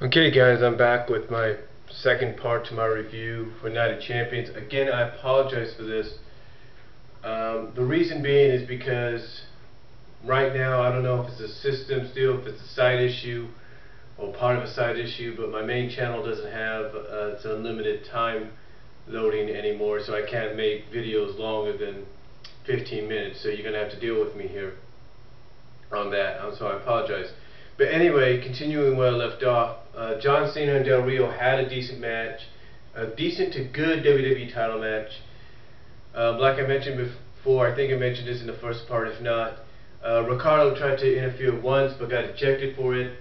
Okay guys, I'm back with my second part to my review for Night of Champions. Again, I apologize for this. The reason being is because right now I don't know if it's a system still, if it's a side issue or part of a side issue, but my main channel doesn't have its unlimited time loading anymore, so I can't make videos longer than 15 minutes, so you're going to have to deal with me here on that. So I apologize. But anyway, continuing where I left off, John Cena and Del Rio had a decent match, a decent to good WWE title match. Like I mentioned before, I think I mentioned this in the first part, if not, Ricardo tried to interfere once but got ejected for it.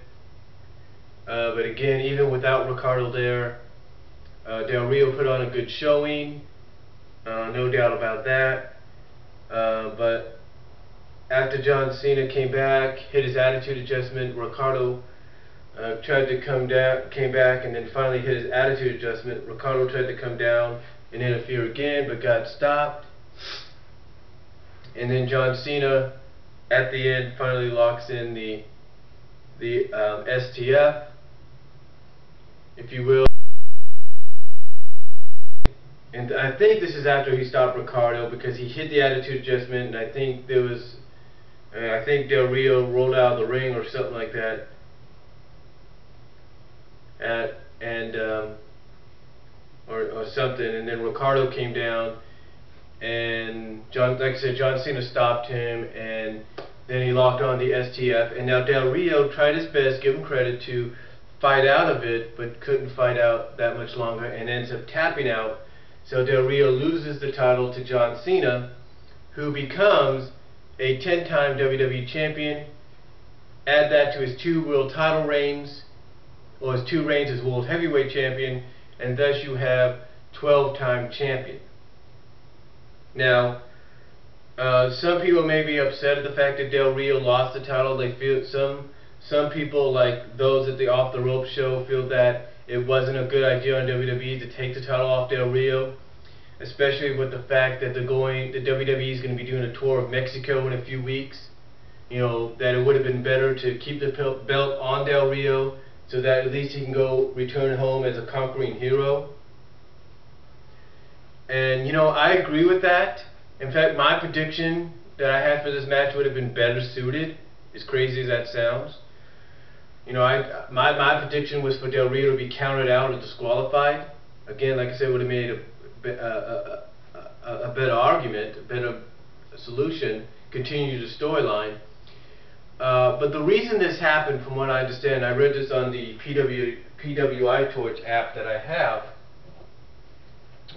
But again, even without Ricardo there, Del Rio put on a good showing, no doubt about that. But after John Cena came back, hit his attitude adjustment, Ricardo tried to came back, and then finally hit his attitude adjustment. Ricardo tried to come down and interfere again, but got stopped. And then John Cena, at the end, finally locks in the STF, if you will. And I think this is after he stopped Ricardo, because he hit the attitude adjustment, and I think there was, I think Del Rio rolled out of the ring or something like that. Or something, and then Ricardo came down, and like I said, John Cena stopped him, and then he locked on the STF. And now Del Rio tried his best, give him credit, to fight out of it, but couldn't fight out that much longer, and ends up tapping out. So Del Rio loses the title to John Cena, who becomes a 10-time WWE champion. Add that to his 2 world title reigns, or his 2 reigns as world heavyweight champion, and thus you have 12-time champion. Now, some people may be upset at the fact that Del Rio lost the title. They feel some people, like those at the Off the Rope show, feel that it wasn't a good idea on WWE to take the title off Del Rio, especially with the fact that the WWE is going to be doing a tour of Mexico in a few weeks. You know, that it would have been better to keep the belt on Del Rio, so that at least he can go return home as a conquering hero. And you know, I agree with that. In fact, my prediction that I had for this match would have been better suited, as crazy as that sounds. You know, my prediction was for Del Rio to be counted out or disqualified. Again, like I said, would have made a better argument, a better solution, continue the storyline. But the reason this happened, from what I understand, I read this on the PWI Torch app that I have.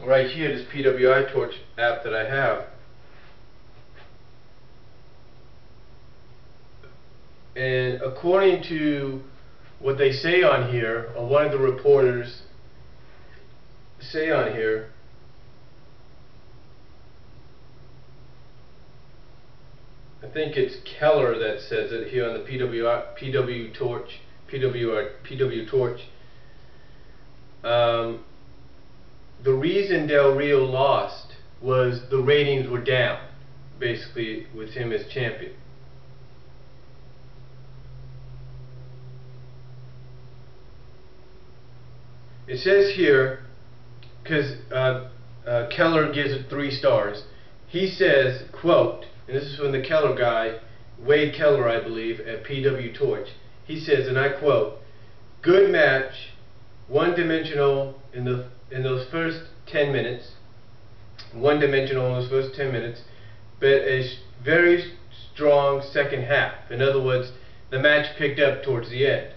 Right here, this PWI Torch app that I have. And according to what they say on here, or one of the reporters say on here, I think it's Keller that says it here on the PW Torch. The reason Del Rio lost was the ratings were down, basically, with him as champion. It says here, because Keller gives it 3 stars, he says, quote, and this is from the Keller guy, Wade Keller, I believe, at PW Torch. He says, and I quote, "Good match, one-dimensional in those first 10 minutes, one-dimensional in those first 10 minutes, but a very strong second half." In other words, the match picked up towards the end.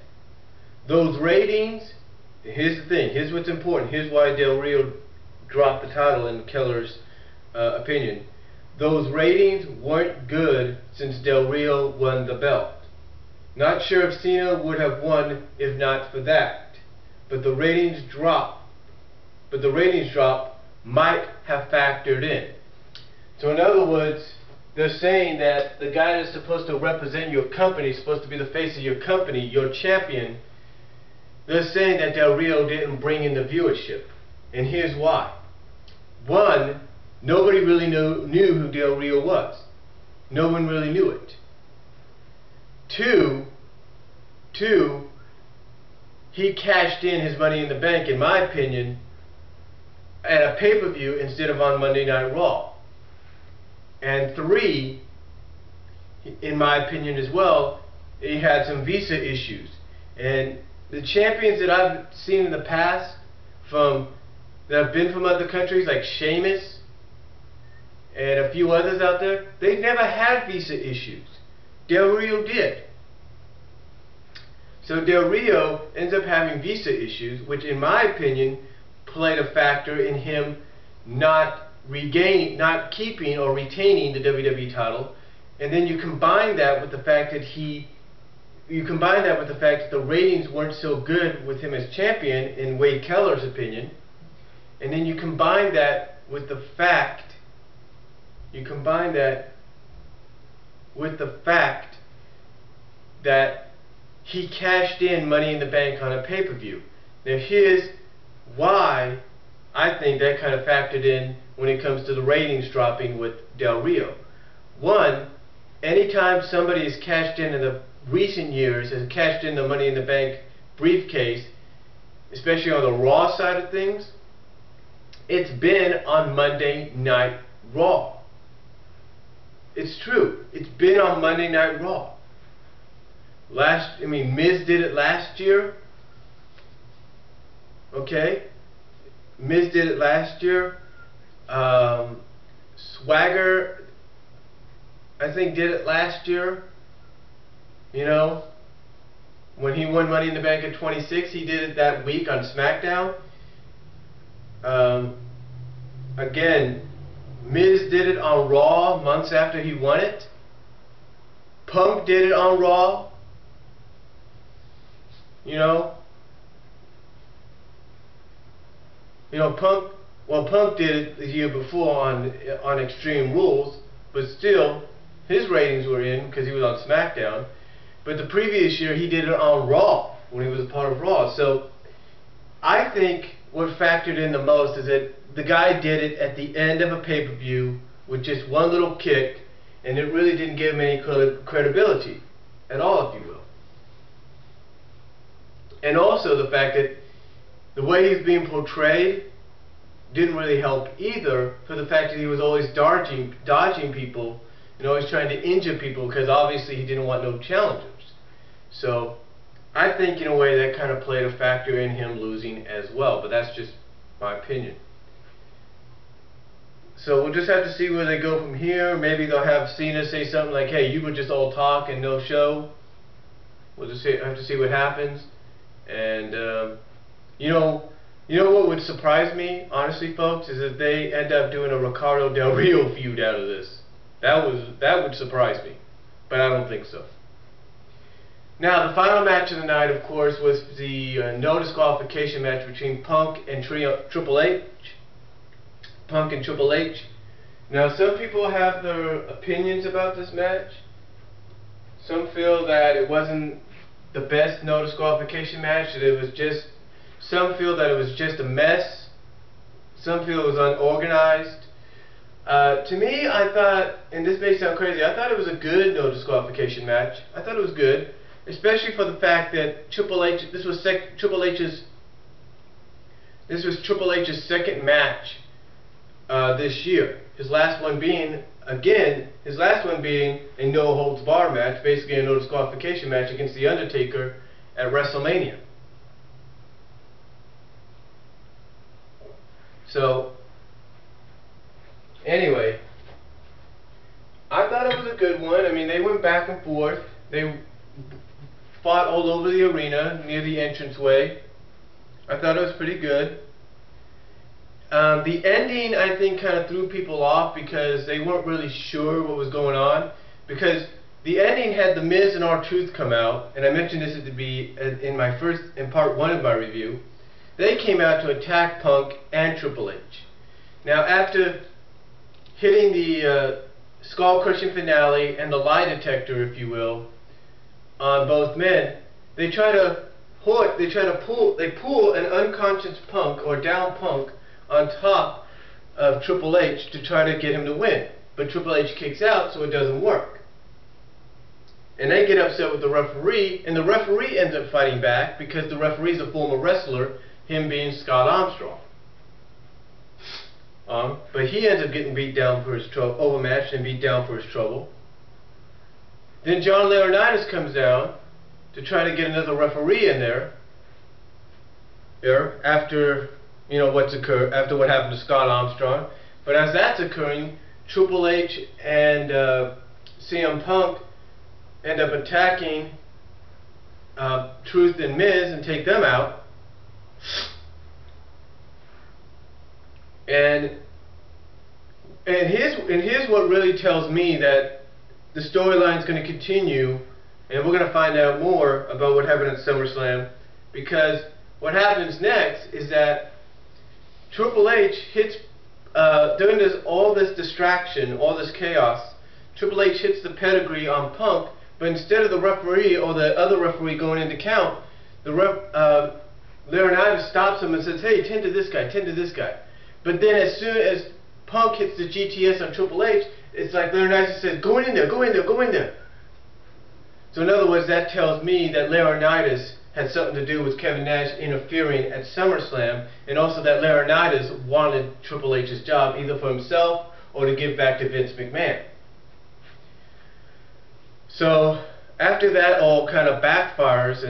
Those ratings, here's the thing, here's what's important, here's why Del Rio dropped the title in Keller's opinion. Those ratings weren't good since Del Rio won the belt. Not sure if Cena would have won if not for that. But the ratings drop. Might have factored in. So in other words, they're saying that the guy that's supposed to represent your company, supposed to be the face of your company, your champion, they're saying that Del Rio didn't bring in the viewership. And here's why. One, nobody really knew who Del Rio was. No one really knew it. Two, he cashed in his Money in the Bank, in my opinion, at a pay-per-view instead of on Monday Night Raw. And 3, in my opinion as well, he had some visa issues. And the champions that I've seen in the past that have been from other countries, like Sheamus and a few others out there, they've never had visa issues. Del Rio did. So Del Rio ends up having visa issues, which in my opinion played a factor in him not keeping or retaining the WWE title. And then you combine that with the fact that the ratings weren't so good with him as champion, in Wade Keller's opinion. And then you combine that with the fact that he cashed in Money in the Bank on a pay-per-view. Now here's why I think that kind of factored in when it comes to the ratings dropping with Del Rio. One, anytime somebody has cashed in the recent years, has cashed in the Money in the Bank briefcase, especially on the Raw side of things, it's been on Monday Night Raw. It's true. It's been on Monday Night Raw. Miz did it last year. Okay? Miz did it last year. Swagger, I think, did it last year. You know, when he won Money in the Bank at 26, he did it that week on SmackDown. Again, Miz did it on Raw months after he won it. Punk did it on Raw. Punk did it the year before on Extreme Rules, but still his ratings were in because he was on SmackDown. But the previous year he did it on Raw when he was a part of Raw. So I think what factored in the most is that the guy did it at the end of a pay-per-view with just one little kick, and it really didn't give him any credibility at all, if you will. And also the fact that the way he's being portrayed didn't really help either, for the fact that he was always dodging people and always trying to injure people, because obviously he didn't want no challengers. So I think in a way that kind of played a factor in him losing as well, but that's just my opinion. So we'll just have to see where they go from here. Maybe they'll have Cena say something like, hey, you were just all talk and no show. We'll just have to see what happens. And you know what would surprise me, honestly, folks, is if they end up doing a Ricardo Del Rio feud out of this. That would surprise me, but I don't think so. Now, the final match of the night, of course, was the no disqualification match between Punk and Triple H. Punk and Triple H. Now, some people have their opinions about this match. Some feel that it wasn't the best no disqualification match, that it was just, some feel that it was just a mess. Some feel it was unorganized. To me, I thought, and this may sound crazy, I thought it was a good no disqualification match. I thought it was good, especially for the fact that Triple H, this was Triple H's second match this year. His last one being a no holds bar match, basically a no disqualification match against The Undertaker at WrestleMania. So anyway, I thought it was a good one. I mean, they went back and forth. They fought all over the arena near the entranceway. I thought it was pretty good. The ending, I think, kind of threw people off because they weren't really sure what was going on. Because the ending had The Miz and R-Truth come out, and I mentioned this in part 1 of my review. They came out to attack Punk and Triple H. Now, after hitting the skull-crushing finale and the lie detector, if you will, on both men, they pull an unconscious Punk, or down Punk, on top of Triple H to try to get him to win. But Triple H kicks out, so it doesn't work. and they get upset with the referee, and the referee ends up fighting back because the referee is a former wrestler, him being Scott Armstrong. But he ends up getting beat down for his trouble, overmatched and beat down for his trouble. Then John Laurinaitis comes down to try to get another referee in there after after what happened to Scott Armstrong. But as that's occurring, Triple H and CM Punk end up attacking Truth and Miz and take them out. And here's what really tells me that the storyline is going to continue, and we're going to find out more about what happened at SummerSlam, because what happens next is that Triple H hits during all this distraction, all this chaos. Triple H hits the pedigree on Punk, but instead of the referee or the other referee going in to count, the Laurinaitis stops him and says, "Hey, tend to this guy, tend to this guy." But then as soon as Punk hits the GTS on Triple H, it's like Laurinaitis says, "Go in there, go in there, go in there." So in other words, that tells me that Laurinaitis had something to do with Kevin Nash interfering at SummerSlam, and also that Laurinaitis wanted Triple H's job either for himself or to give back to Vince McMahon. So after that all kind of backfires,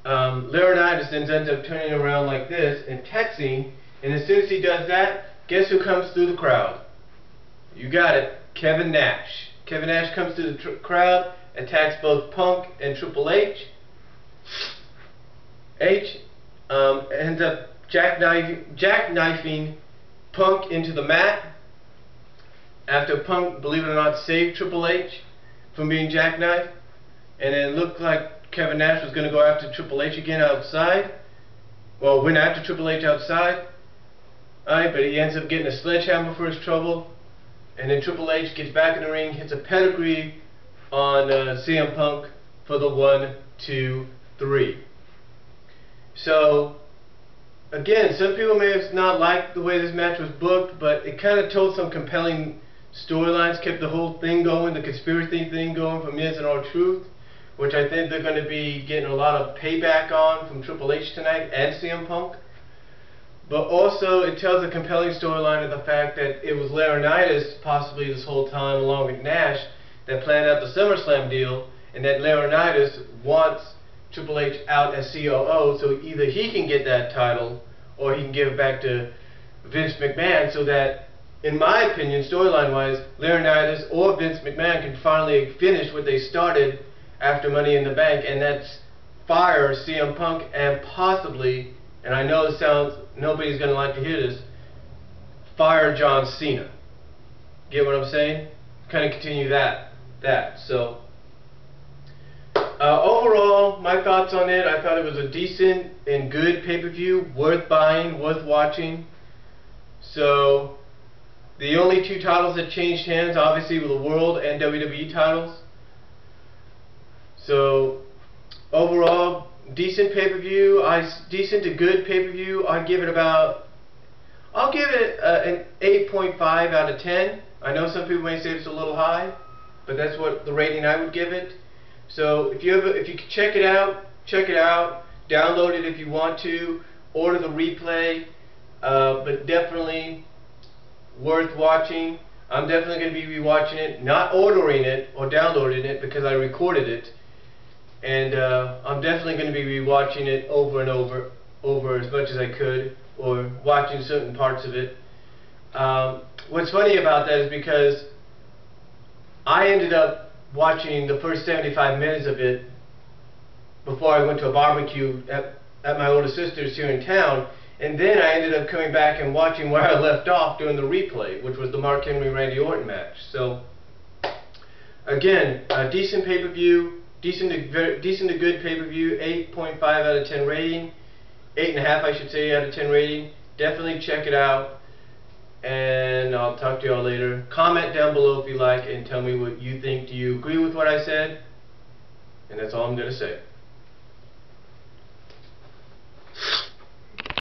Laurinaitis then ends up turning around like this and texting, and as soon as he does that, guess who comes through the crowd? You got it, Kevin Nash. Kevin Nash comes through the crowd, attacks both Punk and Triple H. Ends up jackknifing Punk into the mat after Punk, believe it or not, saved Triple H from being jackknifed. And it looked like Kevin Nash was going to go after Triple H again outside. Well, went after Triple H outside. Alright, but he ends up getting a sledgehammer for his trouble. And then Triple H gets back in the ring, hits a pedigree on CM Punk for the 1, 2, 3. So, again, some people may have not liked the way this match was booked, but it kind of told some compelling storylines, kept the whole thing going, the conspiracy thing going for Miz and R-Truth, which I think they're going to be getting a lot of payback on from Triple H tonight and CM Punk. But also, it tells a compelling storyline of the fact that it was Laurinaitis, possibly this whole time, along with Nash, that planned out the SummerSlam deal, and that Laurinaitis wants Triple H out as COO, so either he can get that title, or he can give it back to Vince McMahon, so that, in my opinion, storyline-wise, Laurinaitis or Vince McMahon can finally finish what they started after Money in the Bank, and that's fire CM Punk and possibly, and I know it sounds, nobody's going to like to hear this, fire John Cena. Get what I'm saying? Kind of continue that. So, overall, my thoughts on it, I thought it was a decent and good pay-per-view, worth buying, worth watching. So, the only two titles that changed hands, obviously, were the World and WWE titles. So, overall, decent pay-per-view, decent to good pay-per-view. I'll give it an 8.5 out of 10. I know some people may say it's a little high, but that's what the rating I would give it. So if you can check it out, download it if you want to, order the replay, but definitely worth watching. I'm definitely going to be rewatching it, not ordering it or downloading it because I recorded it, and I'm definitely going to be rewatching it over and over as much as I could, or watching certain parts of it. What's funny about that is because I ended up watching the first 75 minutes of it before I went to a barbecue at my older sister's here in town, and then I ended up coming back and watching where I left off during the replay, which was the Mark Henry-Randy Orton match. So, again, a decent pay-per-view, decent to good pay-per-view, 8.5 out of 10 rating, 8.5 I should say out of 10 rating. Definitely check it out. And I'll talk to y'all later. Comment down below if you like and tell me what you think. Do you agree with what I said? And that's all I'm going to say.